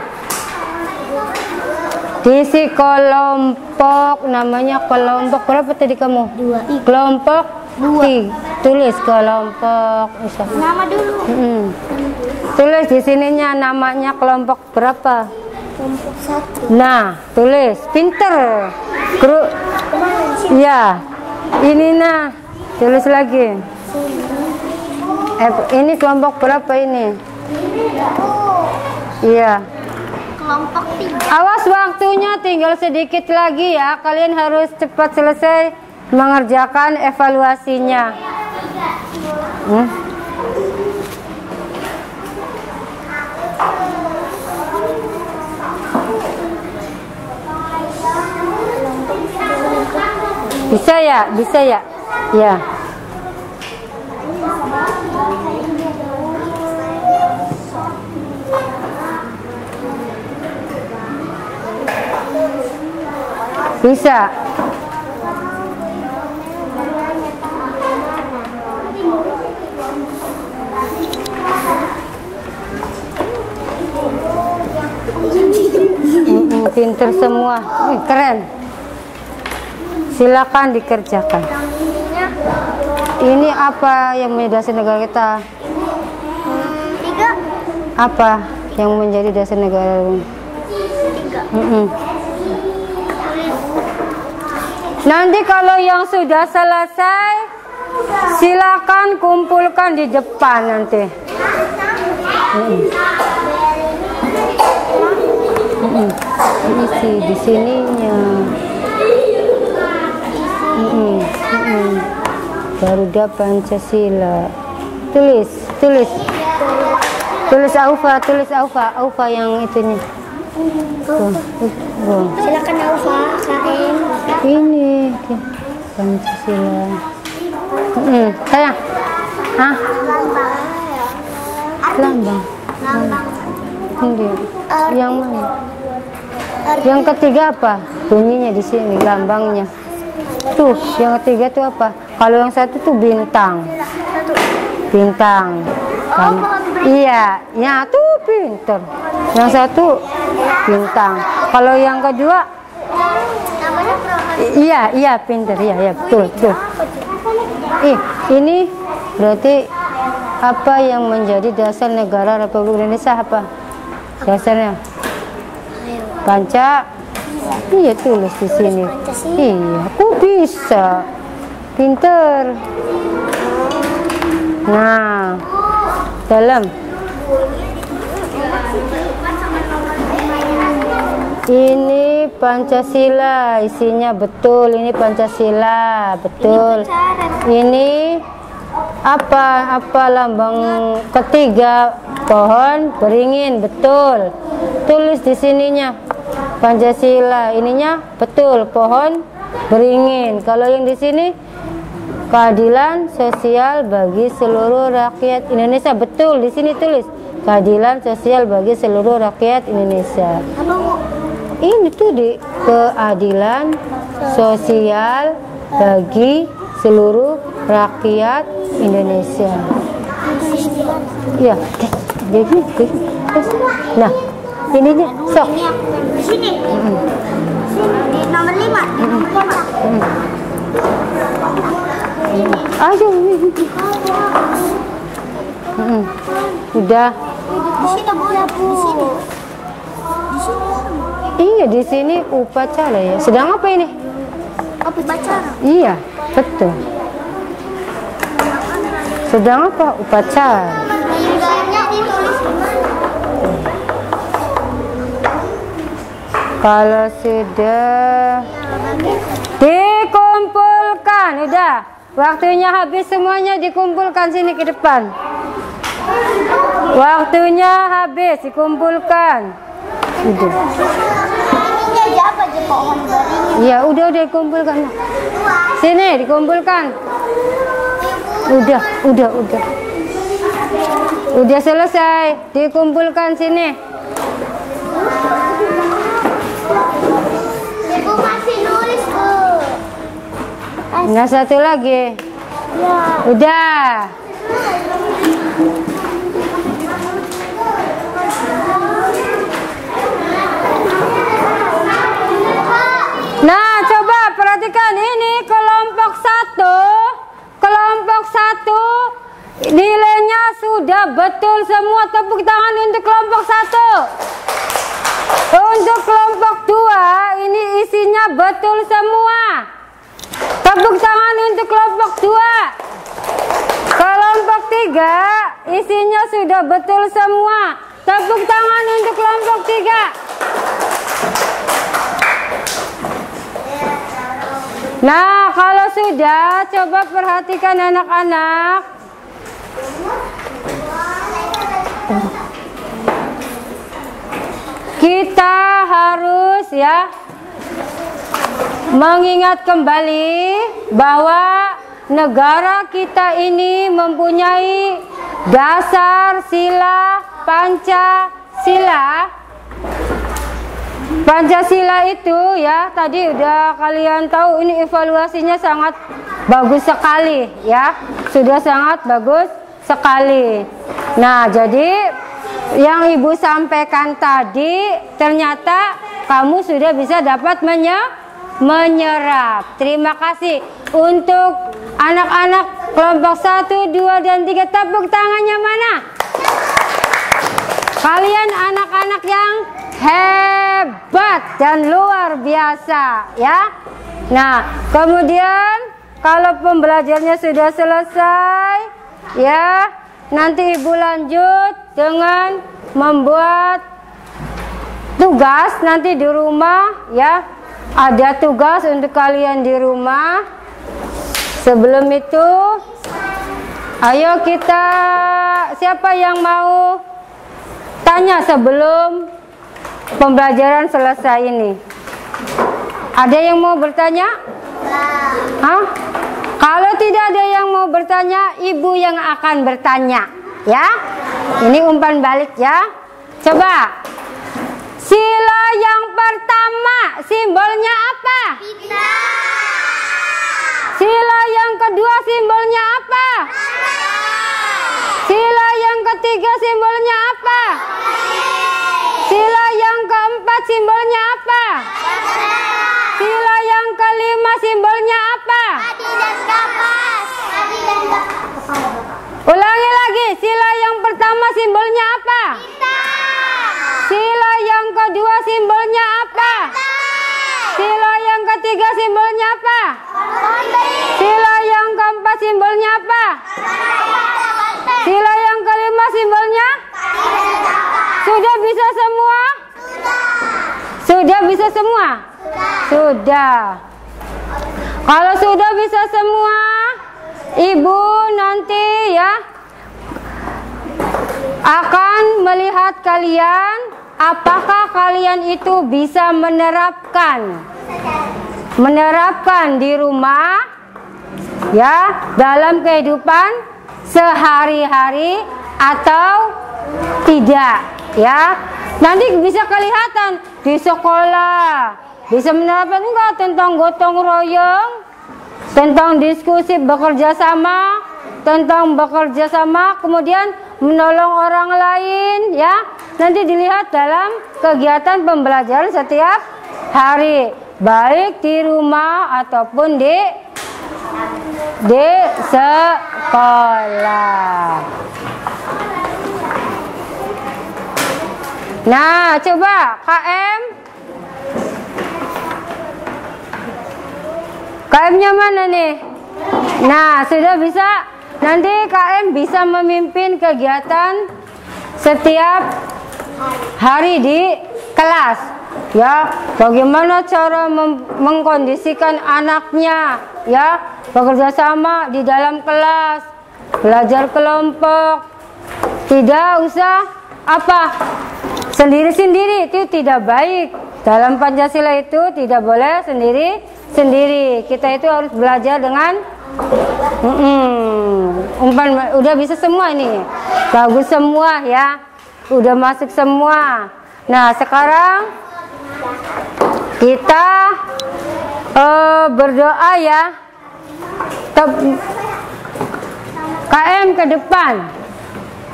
A: Diisi kelompok, namanya kelompok berapa tadi kamu?
B: 2.
A: Kelompok 2. Tulis kelompok.
B: Nama dulu.
A: Tulis di sininya namanya kelompok berapa?
B: Kelompok 1.
A: Nah, tulis. Pinter. Grup. Ya. Ini nah. Tulis lagi. Ini kelompok berapa ini? Iya.
B: Kelompok 3.
A: Awas waktunya tinggal sedikit lagi ya. Kalian harus cepat selesai mengerjakan evaluasinya. Bisa ya? Bisa ya? Ya. Bisa. Pinter semua. Keren. Silakan dikerjakan. Ini apa yang menjadi dasar negara kita?
B: 3.
A: Apa yang menjadi dasar negara?
B: 3.
A: Nanti kalau yang sudah selesai, silakan kumpulkan di depan nanti. Isi di sininya. Garuda Pancasila. Tulis Aufa yang itunya.
B: Silakan Aufa, KM.
A: Ini Pancasila. Sayang. Hah? Lambang. Ini. Yang mana? Yang ketiga apa? Bunyinya di sini, lambangnya. Tuh, yang ketiga tuh apa? Kalau yang satu tuh bintang. Bintang. Iya, ya tuh pinter. Yang satu bintang. Kalau yang kedua, iya pinter, iya betul. Ini berarti apa yang menjadi dasar negara Republik Indonesia apa? Dasarnya Panca. Iya tulis di sini. Iya, aku bisa. Pinter. Nah, dalam ini Pancasila, isinya betul. Ini Pancasila, betul. Ini apa lambang ketiga? Pohon beringin, betul. Tulis di sininya Pancasila, ininya betul, pohon beringin. Kalau yang di sini keadilan sosial bagi seluruh rakyat Indonesia, betul. Di sini tulis keadilan sosial bagi seluruh rakyat Indonesia. Ini tuh di keadilan sosial bagi seluruh rakyat Indonesia. Iya, begini. Nah, ininya sok.
B: Di sini. Di nomor 5.
A: Ayo. Udah.
B: Di sini boleh, Bu. Di sini.
A: Iya, di sini upacara ya. Sedang apa ini?
B: Upacara.
A: Iya, betul. Sedang apa? Upacara. Kalau sudah dikumpulkan, udah. Waktunya habis semuanya, dikumpulkan sini ke depan. Waktunya habis, dikumpulkan. Udah. Ya udah dikumpulkan. Sini dikumpulkan. Udah. Udah selesai, dikumpulkan sini.
B: Ibu masih nulis, Bu.
A: Nah, satu lagi.
B: Ya.
A: Udah. Nah, coba perhatikan ini kelompok 1 nilainya sudah betul semua. Tepuk tangan untuk kelompok 1. Untuk kelompok 2 ini isinya betul semua. Tepuk tangan untuk kelompok 2. Kelompok 3 isinya sudah betul semua. Tepuk tangan untuk kelompok 3. Nah, kalau sudah, coba perhatikan anak-anak. Kita harus ya mengingat kembali bahwa negara kita ini mempunyai dasar sila Pancasila. Pancasila itu ya tadi udah kalian tahu, ini evaluasinya sangat bagus sekali ya, sudah sangat bagus sekali. Nah, jadi yang Ibu sampaikan tadi ternyata kamu sudah bisa dapat menyerap. Terima kasih untuk anak-anak Kelompok 1, 2, dan 3. Tepuk tangannya mana? Kalian anak-anak yang hebat dan luar biasa ya. Nah, kemudian kalau pembelajarannya sudah selesai ya, nanti Ibu lanjut dengan membuat tugas nanti di rumah ya. Ada tugas untuk kalian di rumah. Sebelum itu, ayo kita, siapa yang mau tanya sebelum pembelajaran selesai ini? Ada yang mau bertanya? Hah? Kalau tidak ada yang mau bertanya, ibu yang akan bertanya ya. Ini umpan balik ya. Coba, sila yang pertama simbolnya apa? Sila yang kedua simbolnya apa? Sila yang ketiga simbolnya apa? Sila yang keempat simbolnya apa? Sila yang kelima simbolnya apa? Ulangi lagi, sila yang pertama simbolnya apa? Sila yang kedua simbolnya apa? Sila yang ketiga simbolnya apa? Sila yang keempat simbolnya apa? Sila yang kelima simbolnya? Sudah bisa semua? Sudah bisa semua? Sudah. Kalau sudah bisa semua, Ibu nanti ya akan melihat kalian apakah kalian itu bisa menerapkan di rumah ya dalam kehidupan sehari-hari atau tidak ya. Nanti bisa kelihatan di sekolah bisa menerapkan enggak tentang gotong royong, tentang diskusi bekerja sama, kemudian menolong orang lain ya. Nanti dilihat dalam kegiatan pembelajaran setiap hari, baik di rumah ataupun di sekolah. Nah, coba KM-nya mana nih? Nah, sudah bisa. Nanti KM bisa memimpin kegiatan setiap hari di kelas ya. Bagaimana cara mengkondisikan anaknya ya, bekerja sama di dalam kelas, belajar kelompok. Tidak usah sendiri-sendiri, itu tidak baik. Dalam Pancasila itu tidak boleh sendiri-sendiri. Kita itu harus belajar dengan udah bisa semua ini. Bagus semua ya. Udah masuk semua. Nah, sekarang kita berdoa ya. KM ke depan.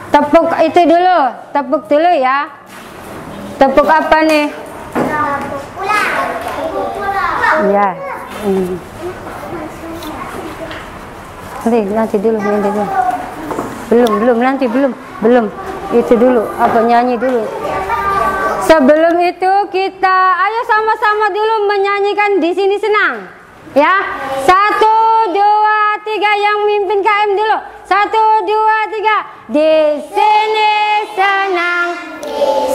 A: Tepuk itu dulu, tepuk dulu ya. Tepuk apa nih? Ya. Nanti dulu. Belum. Itu dulu, nyanyi dulu. Sebelum itu kita ayo sama-sama dulu menyanyikan Di Sini Senang. Ya. 1, 2, 3 yang mimpin KM dulu. 1, 2, 3. Di sini senang,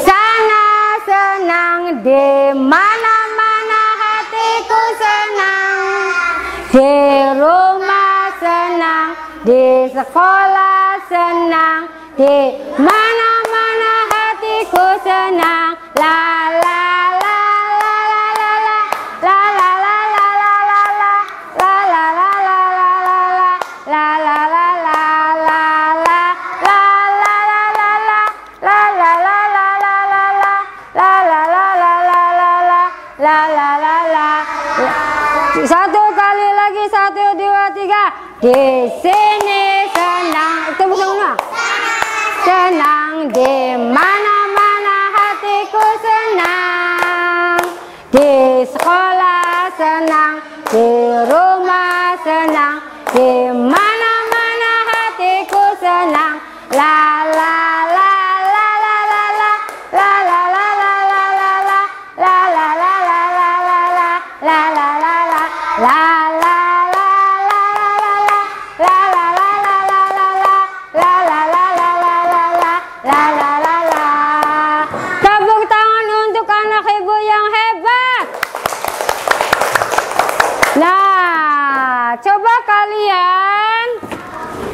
A: sana senang, di mana-mana hatiku senang. Di rumah senang, di sekolah senang, di mana-mana hatiku senang. La la la la la la la la la la la la la la la la la la la Satu kali lagi, 1, 2, 3. Di sini senang, itu bersama. Senang, di mana-mana hatiku senang. Di sekolah senang, di rumah senang, di mana-mana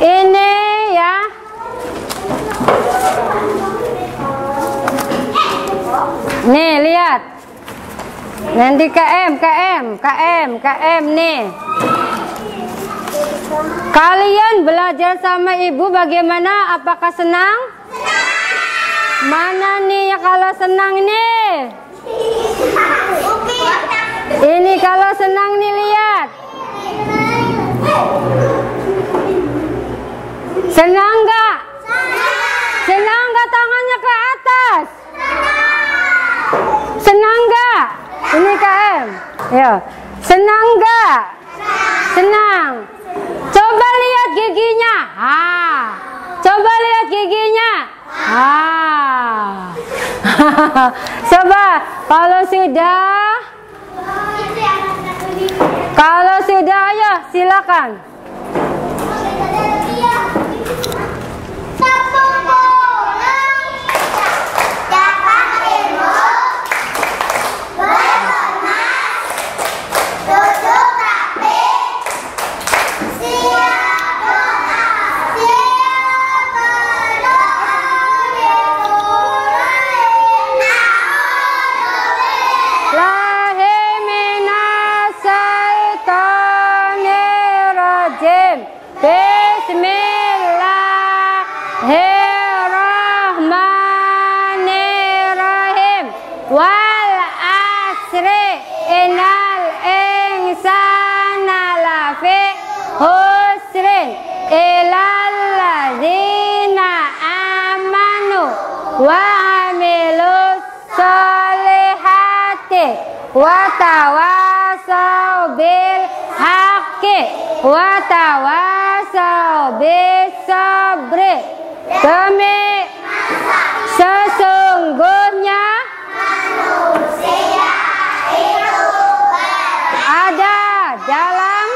A: Ini ya. Nih lihat. Nanti KM nih. Kalian belajar sama ibu bagaimana? Apakah senang? Mana nih ya kalau senang nih? Ini kalau senang nih lihat. Senang nggak? Senang nggak tangannya ke atas? Senang nggak? Ini KM. Ya. Senang nggak? Senang. Coba lihat giginya. Coba lihat giginya. Coba kalau sudah ayo silakan. Bismillahirrahmanirrahim. Wal asri innal insana lafi khusrin illal ladzina amanu wa amilus solihati wa tawasau bil haqqi wa tawasau bis sabri. Demi sesungguhnya manusia itu ada dalam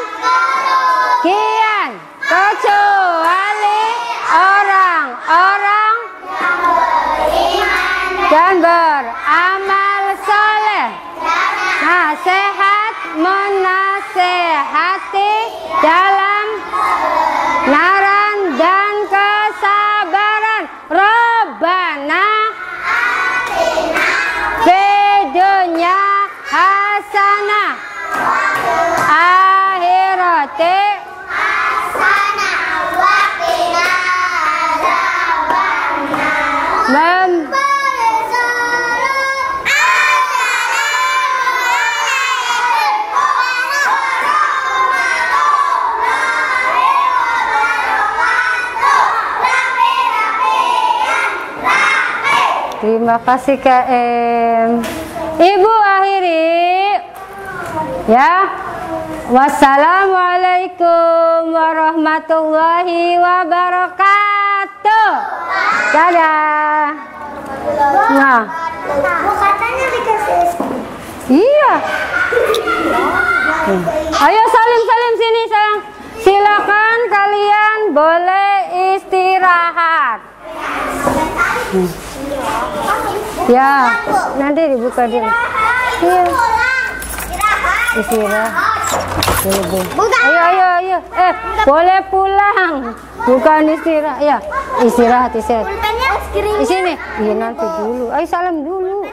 A: kian kecuali orang-orang dan beramal soleh, nasihat menasehati dalam naran dan kesabaran. Rabbana fidunya hasanah akhirati hasanah wa qina adzabannar. Terima kasih KM. Ibu akhiri ya. Wassalamualaikum warahmatullahi wabarakatuh. Dadah. Nah,
B: katanya dikasih.
A: iya. Ayo salim sini sayang. Silakan kalian boleh istirahat. Ya, nanti dibuka dulu. Iya. Istirahat. Ayo. Boleh pulang. Bukan istirahat. Ya, istirahat. Di sini. Iya nanti dulu. Ayo salam dulu.